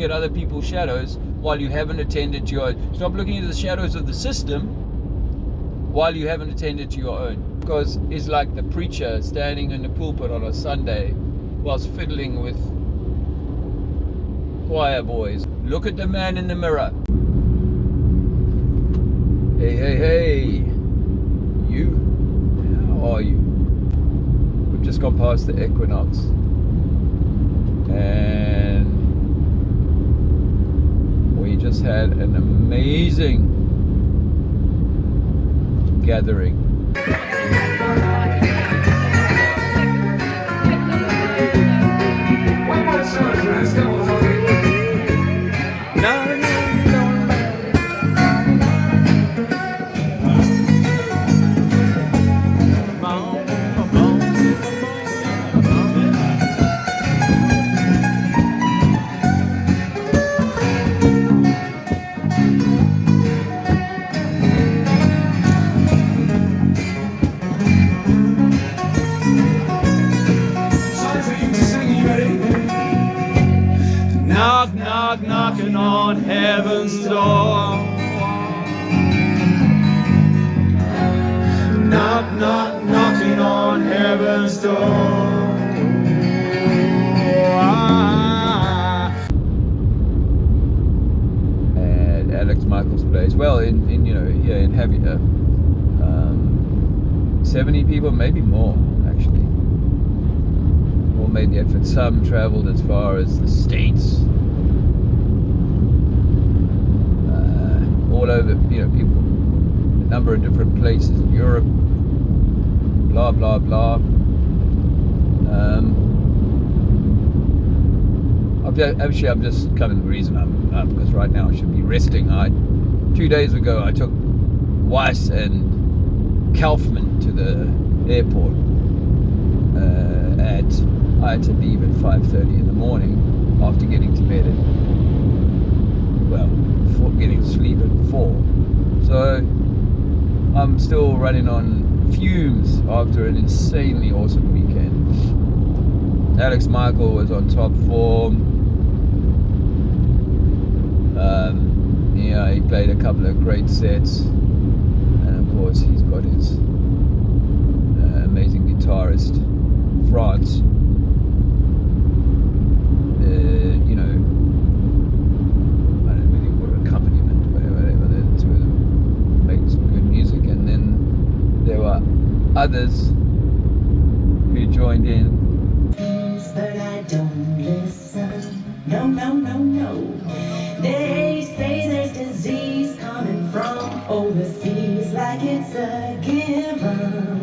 looking at other people's shadows while you haven't attended to your own. Stop looking at the shadows of the system while you haven't attended to your own. Because it's like the preacher standing in the pulpit on a Sunday whilst fiddling with choir boys. Look at the man in the mirror. Hey, hey, hey. You? How are you? We've just gone past the equinox. And we just had an amazing gathering. Knock, knock, knocking on heaven's door. Knock, knock, knocking on heaven's door. At Alex Michael's place. Well, in here in Javier, 70 people, maybe more actually. All made the effort. Some traveled as far as the States. All over, people, a number of different places in Europe, blah, blah, blah. I'm just kind of the reason I'm up, because right now I should be resting. 2 days ago, I took Weiss and Kaufman to the airport. I had to leave at 5:30 in the morning after getting to bed getting to sleep at 4. So I'm still running on fumes after an insanely awesome weekend. Alex Michael was on top form. He played a couple of great sets, and of course he's got his amazing guitarist France. Others who joined in. But I don't listen. No, no, no, no. They say there's disease coming from overseas, like it's a given.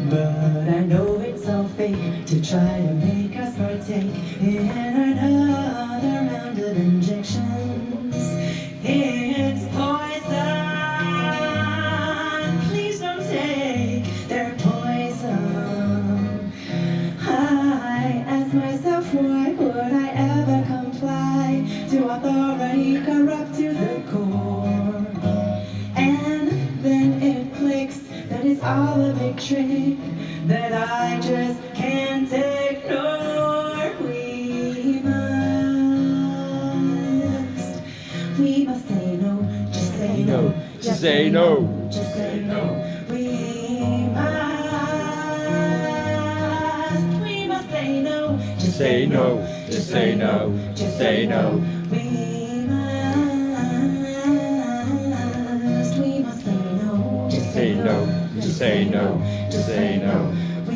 But I know it's all fake to try to make us partake in another round of injections. It's poison. Why would I ever comply to authority corrupt to the core? And then it clicks that it's all a big trick that I just can't ignore. We must say no, just say no, just say no, just say no. Say no, just say no, just say no. We must say no, just say no, just say no, just say no. We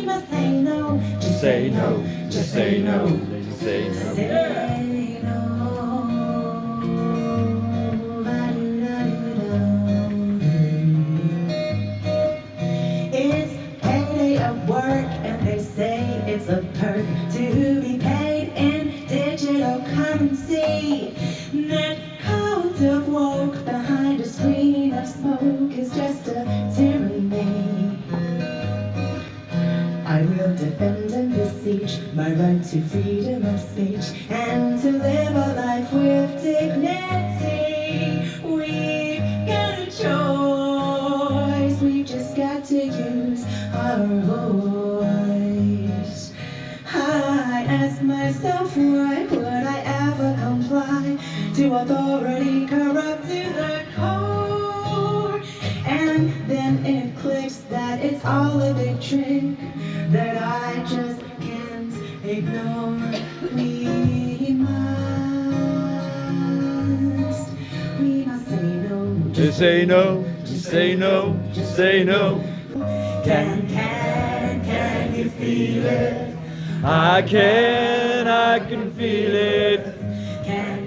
must say no, just say no, just say no, just say no. It's a perk to be paid in digital currency. That cult of woke behind a screen of smoke is just a tyranny. I will defend and beseech my right to freedom of speech and to live a life with dignity. We've got a choice, we've just got to use our voice. authority corrupt to the core. And then it clicks that it's all a big trick that I just can't ignore. We must say no. Just say no, just say no, just say no. Can you feel it? I can feel it. Can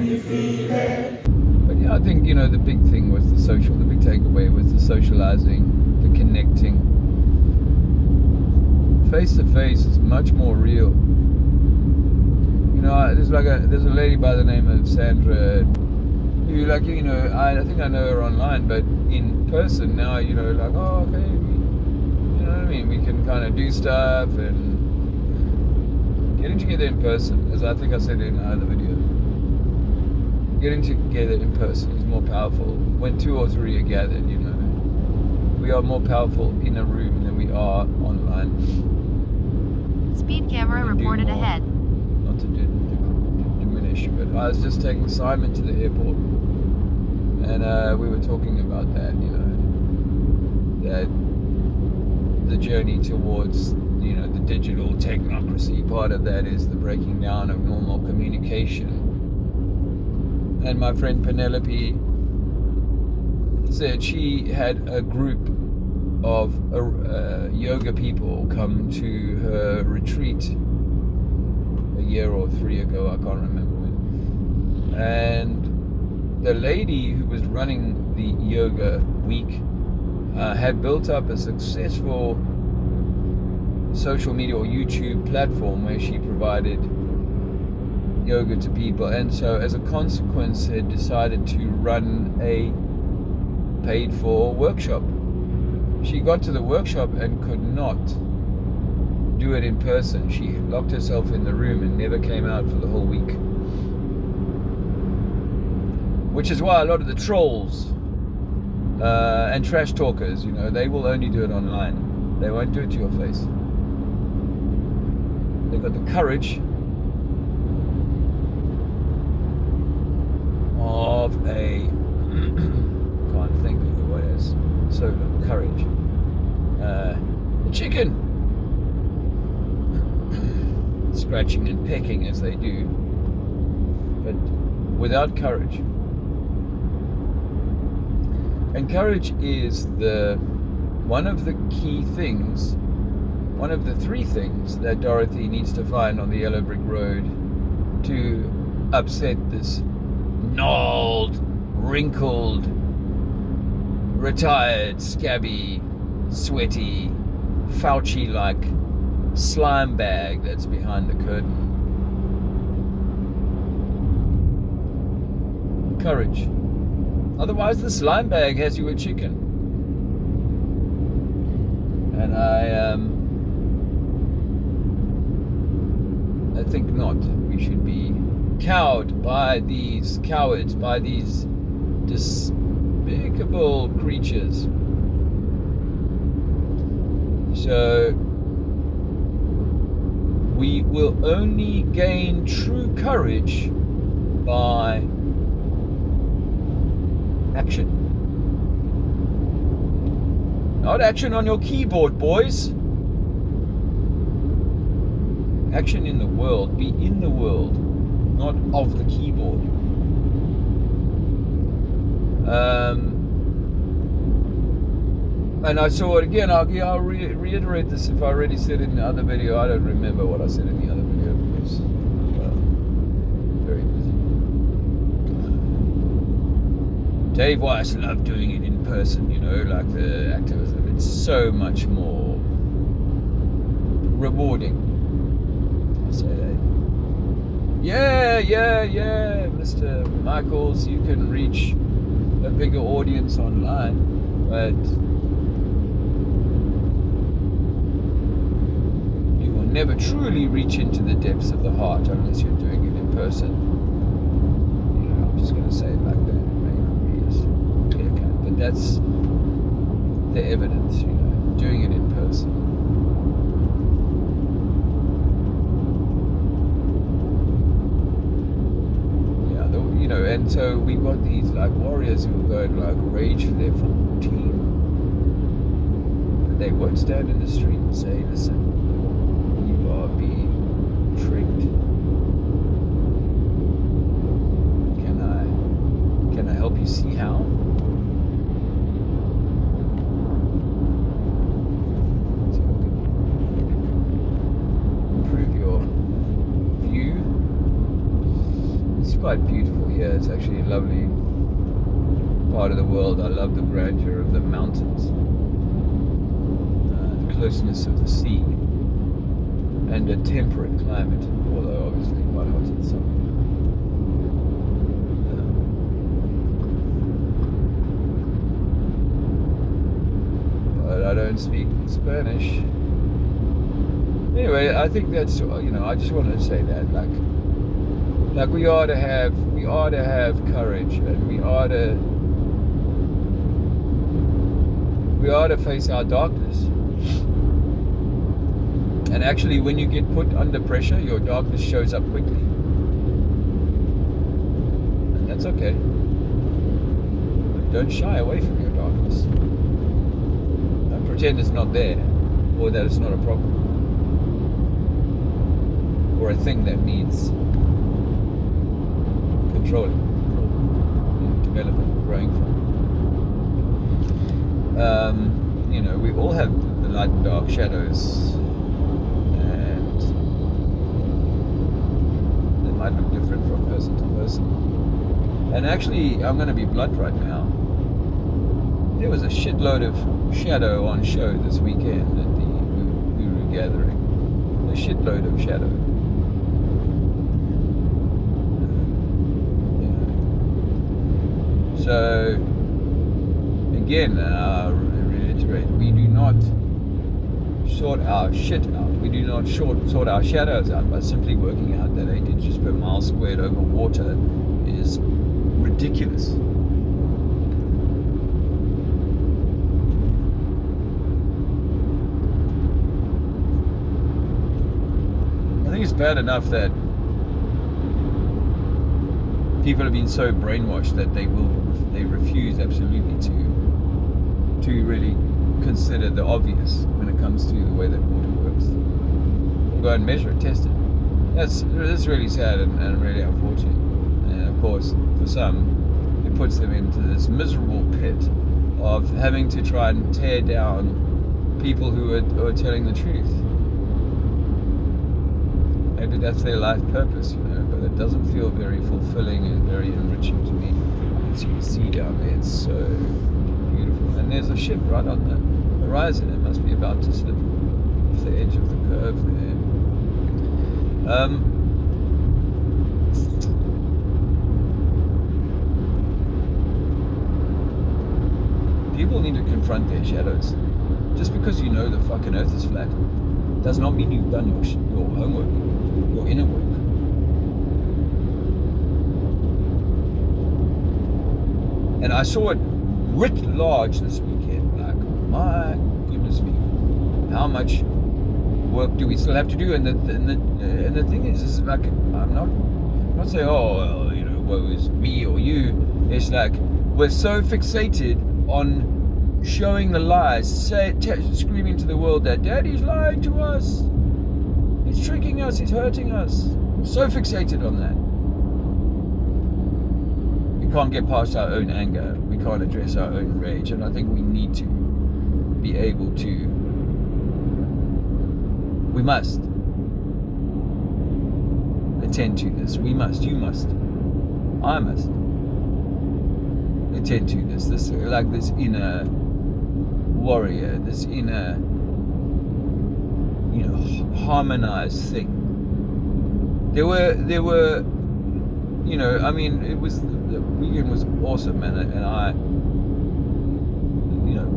you feel it? But yeah, I think, you know, the big thing was the big takeaway was the socializing, the connecting. Face to face is much more real. You know, there's a lady by the name of Sandra who, like, you know, I think I know her online, but in person now, you know, like, oh, okay, you know what I mean? We can kind of do stuff, and getting together in person, as I think I said in another video, getting together in person is more powerful. When 2 or 3 are gathered, you know, we are more powerful in a room than we are online. Speed camera reported ahead. Not to diminish, but I was just taking Simon to the airport, and we were talking about that, you know, that the journey towards, you know, the digital technocracy, part of that is the breaking down of normal communication. And my friend Penelope said she had a group of yoga people come to her retreat a year or 3 ago, I can't remember when. And the lady who was running the yoga week had built up a successful social media or YouTube platform where she provided yoga to people, and so as a consequence had decided to run a paid for workshop. She got to the workshop and could not do it in person. She locked herself in the room and never came out for the whole week. Which is why a lot of the trolls and trash talkers, you know, they will only do it online. They won't do it to your face. They've got the courage of a can't think of the word as courage. A chicken scratching and pecking as they do, but without courage. And courage is one of the key things, one of the 3 things that Dorothy needs to find on the Yellow Brick Road to upset this gnarled, wrinkled, retired, scabby, sweaty, Fauci-like slime bag that's behind the curtain. Courage. Otherwise, the slime bag has you a chicken. And I think not. We should be cowed by these cowards, by these despicable creatures. So we will only gain true courage by action. Not action on your keyboard, boys. Action in the world. Be in the world, not of the keyboard. And I saw it again. I'll reiterate this if I already said it in the other video. I don't remember what I said in the other video because, well, very busy. Dave Weiss loved doing it in person, you know, like the activism. It's so much more rewarding. I'll say that. Yeah, Mr. Michaels, you can reach a bigger audience online, but you will never truly reach into the depths of the heart unless you're doing it in person. You know, I'm just going to say it like that. It may not be as clear cut, but that's the evidence, you know, doing it in person. And so we've got these like warriors who will go and like rage for their football team. But they won't stand in the street and say, listen, you are being tricked. Can I help you see how? So you can improve your view. It's quite beautiful here. It's actually a lovely part of the world. I love the grandeur of the mountains, the closeness of the sea, and a temperate climate, although obviously quite hot in summer. But I don't speak Spanish. Anyway, I think that's, I just wanted to say that, like we ought to have courage, and we ought to face our darkness. And actually, when you get put under pressure, your darkness shows up quickly, and that's okay. But don't shy away from your darkness. Don't pretend it's not there, or that it's not a problem, or a thing that needs controlling, developing, growing from. We all have the light and dark shadows, and they might look different from person to person. And actually, I'm going to be blunt right now. There was a shitload of shadow on show this weekend at the Guru Gathering. A shitload of shadow. So, again, I'll reiterate, we do not sort our shit out. We do not sort our shadows out by simply working out that 8 inches per mile squared over water is ridiculous. I think it's bad enough that people have been so brainwashed that they refuse absolutely to really consider the obvious when it comes to the way that water works. We'll go and measure it, test it. That's really sad and really unfortunate. And of course, for some, it puts them into this miserable pit of having to try and tear down people who are telling the truth. Maybe that's their life purpose, but it doesn't feel very fulfilling and very enriching to me. You can see the sea down there, it's so beautiful. And there's a ship right on the horizon. It must be about to slip off the edge of the curve there. People need to confront their shadows. Just because you know the fucking earth is flat does not mean you've done your homework, your inner work. And I saw it writ large this weekend. Like, my goodness me, how much work do we still have to do? And the thing is like, I'm not saying, woe is me or you. It's like we're so fixated on showing the lies, screaming to the world that Daddy's lying to us, he's tricking us, he's hurting us. We're so fixated on that. We can't get past our own anger. We can't address our own rage. And I think we need to be able to, we must attend to this. We must, you must, I must attend to this. This inner warrior, this inner, harmonized thing. There were, the weekend was awesome, and I,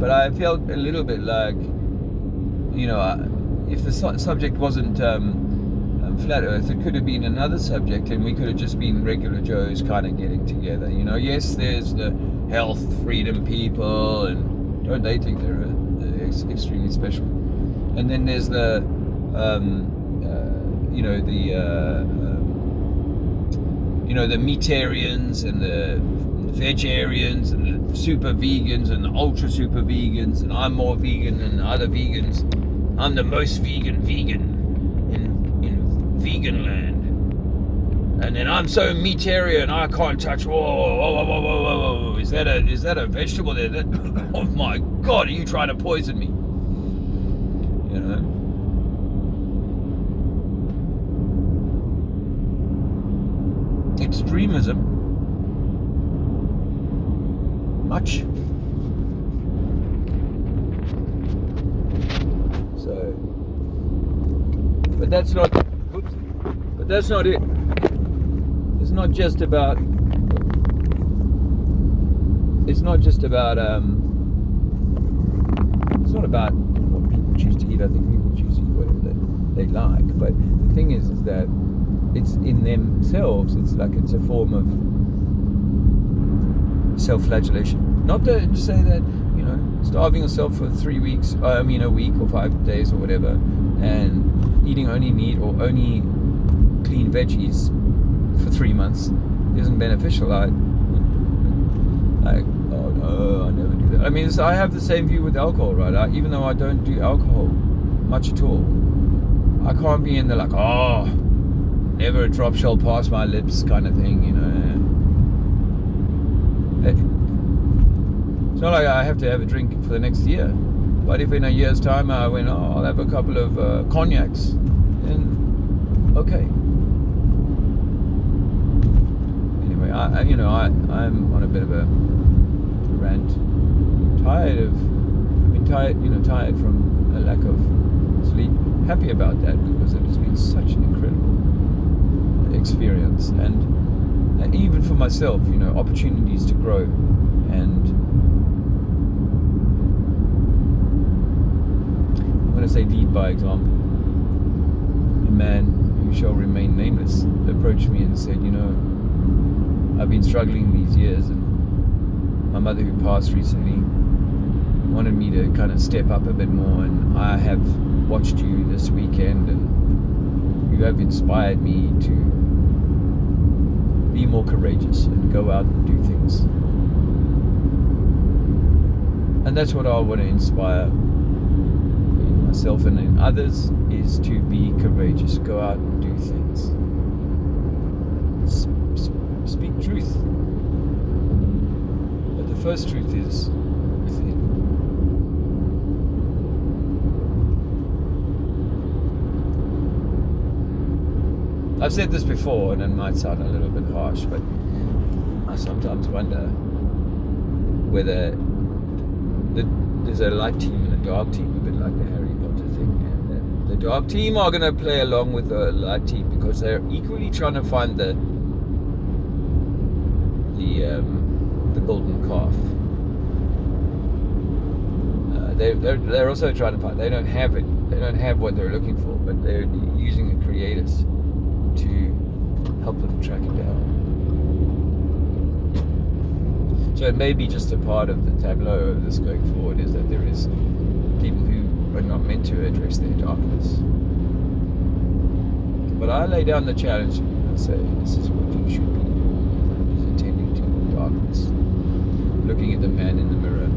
but I felt a little bit like, if the subject wasn't flat Earth, it could have been another subject, and we could have just been regular Joes kind of getting together. Yes, there's the health, freedom people, and don't they think they're extremely special? And then there's the, you know, the meatarians and the vegetarians and the super vegans and the ultra super vegans, and I'm more vegan than other vegans. I'm the most vegan in vegan land. And then I'm so meatarian, I can't touch. Whoa. Is that a vegetable there? Oh my God, are you trying to poison me? You know? Extremism. Much. So, but that's not it. It's not just about it's not about what people choose to eat. I think people choose to eat whatever they like, but the thing is that it's in themselves. It's a form of self-flagellation. Not to say that, you know, starving yourself for 3 weeks, a week or 5 days or whatever, and eating only meat or only clean veggies for 3 months isn't beneficial. Oh no, I never do that. I mean, I have the same view with alcohol, right? Even though I don't do alcohol much at all, I can't be in the never a drop shall pass my lips kind of thing, you know. It's not like I have to have a drink for the next year, but if in a year's time I went, I'll have a couple of cognacs, then okay. Anyway, I'm on a bit of a rant. Tired from a lack of sleep. Happy about that because it has been such an incredible experience, and even for myself, you know, opportunities to grow. And I'm going to say lead by example. A man who shall remain nameless approached me and said, you know, I've been struggling these years, and my mother, who passed recently, wanted me to kind of step up a bit more, and I have watched you this weekend, and you have inspired me to be more courageous and go out and do things. And that's what I want to inspire in myself and in others, is to be courageous, go out and do things. Speak truth. But the first truth is within. I've said this before, and it might sound a little bit harsh, but I sometimes wonder whether there's a light team and a dark team, a bit like the Harry Potter thing, and the dark team are going to play along with the light team because they're equally trying to find the golden calf. They're also trying to find. They don't have it. They don't have what they're looking for, but they're using the creators to help them track it down. So it may be just a part of the tableau of this going forward, is that there is people who are not meant to address their darkness. But I lay down the challenge and say, this is what you should be doing, is attending to your darkness, looking at the man in the mirror.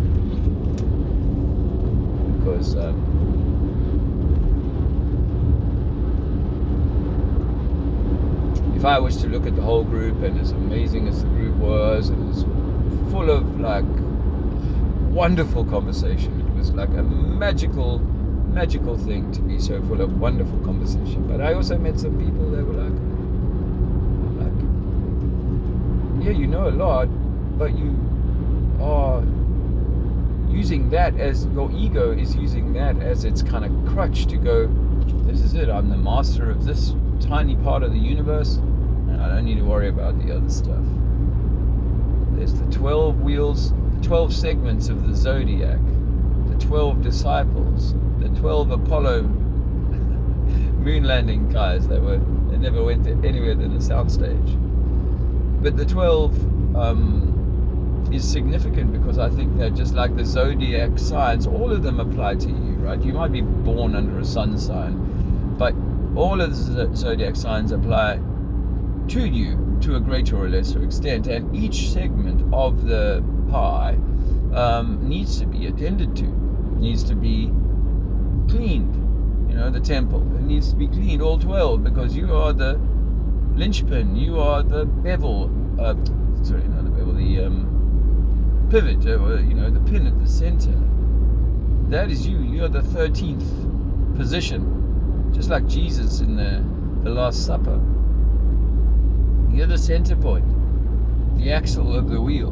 Because if I was to look at the whole group, and as amazing as the group was, and it was full of wonderful conversation, it was like a magical thing to be so full of wonderful conversation. But I also met some people that were like, yeah, you know a lot, but you are using that as, your ego is using that as its kind of crutch to go, this is it, I'm the master of this tiny part of the universe, and I don't need to worry about the other stuff. There's the 12 wheels, the 12 segments of the zodiac, the 12 disciples, the 12 Apollo moon landing guys that never went anywhere than a soundstage. But the 12 is significant because I think that just like the zodiac signs, all of them apply to you, right? You might be born under a sun sign, but all of the zodiac signs apply to you, to a greater or lesser extent, and each segment of the pie needs to be attended to, needs to be cleaned. You know, the temple, it needs to be cleaned, all 12, because you are the linchpin, you are the bevel, sorry, not the bevel, the pivot, you know, the pin at the center. That is you. You are the 13th position, just like Jesus in the Last Supper. You're the center point, the axle of the wheel.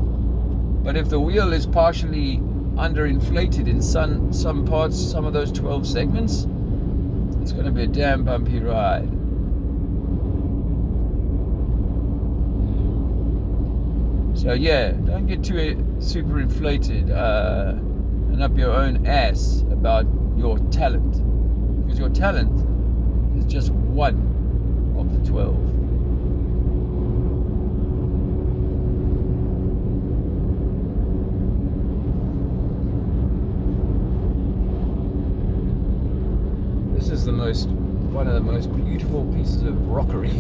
But if the wheel is partially underinflated in some parts, some of those 12 segments, it's going to be a damn bumpy ride. So yeah, don't get too super inflated and up your own ass about your talent, because your talent is just one of the 12. This is one of the most beautiful pieces of rockery you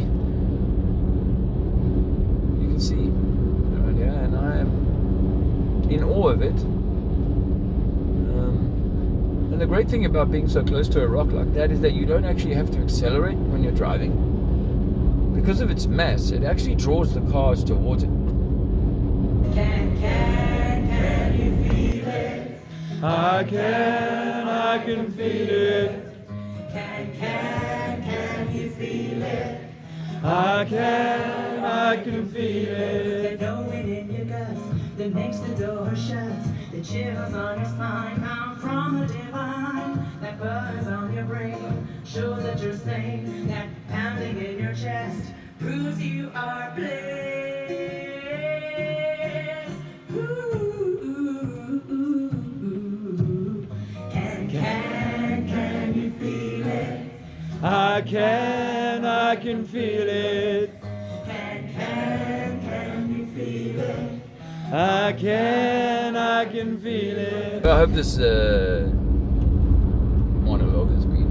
can see right here, and I am in awe of it. And the great thing about being so close to a rock like that is that you don't actually have to accelerate when you're driving. Because of its mass, it actually draws the cars towards it. Can you feel it? I can feel it. Can you feel it? I can feel it. Going in your guts that makes the door shut. The chills on your spine come from the divine. That buzz on your brain shows that you're sane. That pounding in your chest proves you are blessed. Ooh. Can you feel it? I can feel it. Can you feel it? I can feel it. I hope this monologue has been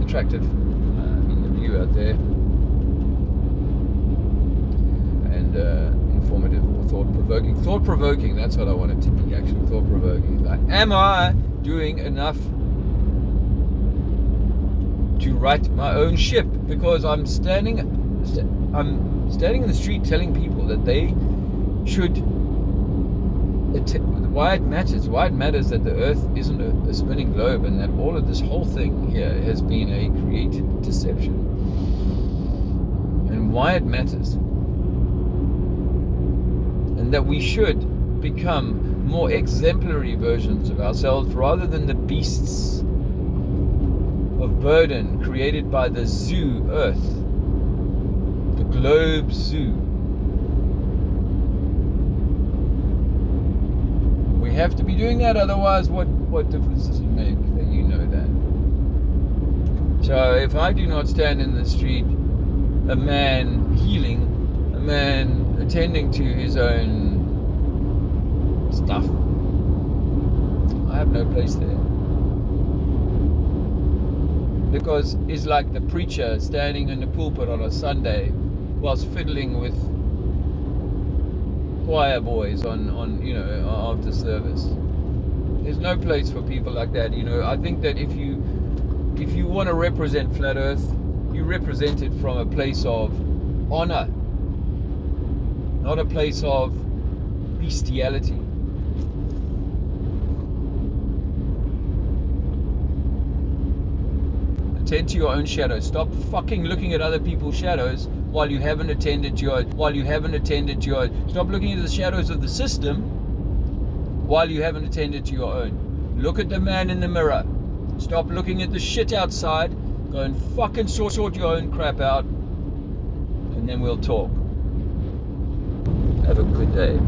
attractive. I mean, the view out there, and informative or thought-provoking. Thought-provoking, that's what I want it to be, actually. Thought-provoking. Like, am I doing enough to right my own ship? Because I'm standing in the street telling people that they should, why it matters that the earth isn't a spinning globe, and that all of this whole thing here has been a created deception, and why it matters, and that we should become more exemplary versions of ourselves rather than the beasts of burden created by the zoo Earth, the globe zoo. We have to be doing that, otherwise what difference does it make that you know that? So if I do not stand in the street, a man healing, a man attending to his own stuff, I have no place there. Because it's like the preacher standing in the pulpit on a Sunday whilst fiddling with choir boys on you know, after service. There's no place for people like that. You know, I think that if you want to represent Flat Earth, you represent it from a place of honor, not a place of bestiality. Attend to your own shadow. Stop fucking looking at other people's shadows while you haven't attended to your. Stop looking at the shadows of the system while you haven't attended to your own. Look at the man in the mirror. Stop looking at the shit outside. Go and fucking sort your own crap out, and then we'll talk. Have a good day.